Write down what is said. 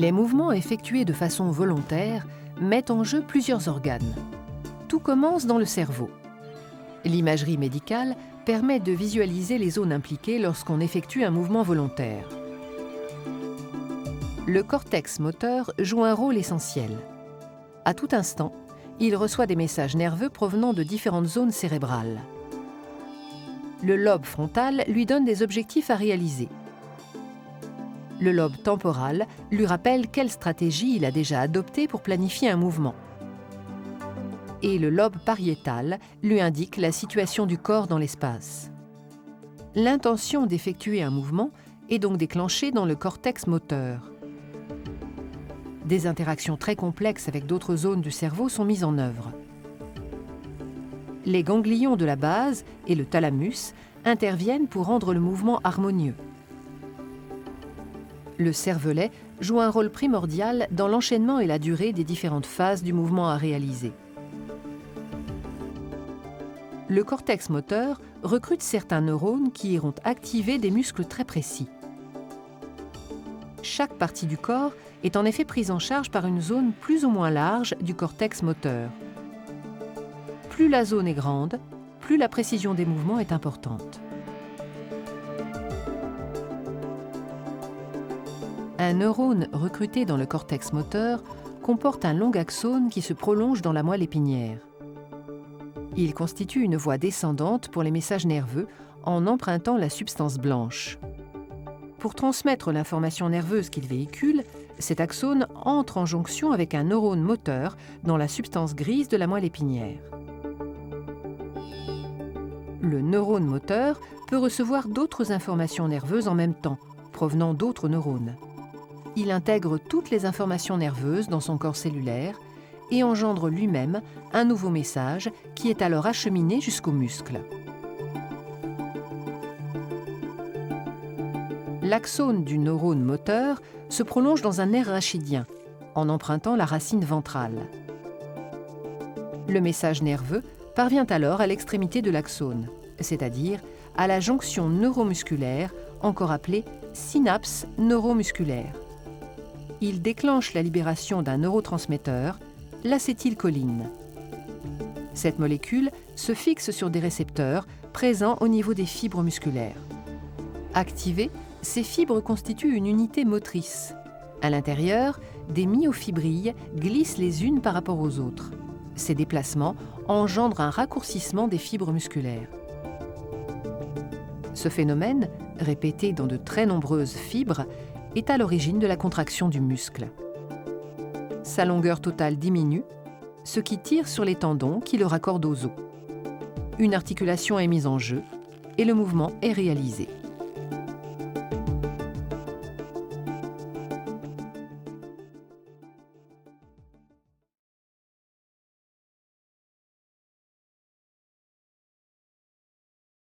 Les mouvements effectués de façon volontaire mettent en jeu plusieurs organes. Tout commence dans le cerveau. L'imagerie médicale permet de visualiser les zones impliquées lorsqu'on effectue un mouvement volontaire. Le cortex moteur joue un rôle essentiel. À tout instant, il reçoit des messages nerveux provenant de différentes zones cérébrales. Le lobe frontal lui donne des objectifs à réaliser. Le lobe temporal lui rappelle quelle stratégie il a déjà adoptée pour planifier un mouvement. Et le lobe pariétal lui indique la situation du corps dans l'espace. L'intention d'effectuer un mouvement est donc déclenchée dans le cortex moteur. Des interactions très complexes avec d'autres zones du cerveau sont mises en œuvre. Les ganglions de la base et le thalamus interviennent pour rendre le mouvement harmonieux. Le cervelet joue un rôle primordial dans l'enchaînement et la durée des différentes phases du mouvement à réaliser. Le cortex moteur recrute certains neurones qui iront activer des muscles très précis. Chaque partie du corps est en effet prise en charge par une zone plus ou moins large du cortex moteur. Plus la zone est grande, plus la précision des mouvements est importante. Un neurone recruté dans le cortex moteur comporte un long axone qui se prolonge dans la moelle épinière. Il constitue une voie descendante pour les messages nerveux en empruntant la substance blanche. Pour transmettre l'information nerveuse qu'il véhicule, cet axone entre en jonction avec un neurone moteur dans la substance grise de la moelle épinière. Le neurone moteur peut recevoir d'autres informations nerveuses en même temps, provenant d'autres neurones. Il intègre toutes les informations nerveuses dans son corps cellulaire et engendre lui-même un nouveau message qui est alors acheminé jusqu'aux muscles. L'axone du neurone moteur se prolonge dans un nerf rachidien, en empruntant la racine ventrale. Le message nerveux parvient alors à l'extrémité de l'axone, c'est-à-dire à la jonction neuromusculaire, encore appelée synapse neuromusculaire. Il déclenche la libération d'un neurotransmetteur, l'acétylcholine. Cette molécule se fixe sur des récepteurs présents au niveau des fibres musculaires. Activées, ces fibres constituent une unité motrice. À l'intérieur, des myofibrilles glissent les unes par rapport aux autres. Ces déplacements engendrent un raccourcissement des fibres musculaires. Ce phénomène, répété dans de très nombreuses fibres, est à l'origine de la contraction du muscle. Sa longueur totale diminue, ce qui tire sur les tendons qui le raccordent aux os. Une articulation est mise en jeu et le mouvement est réalisé.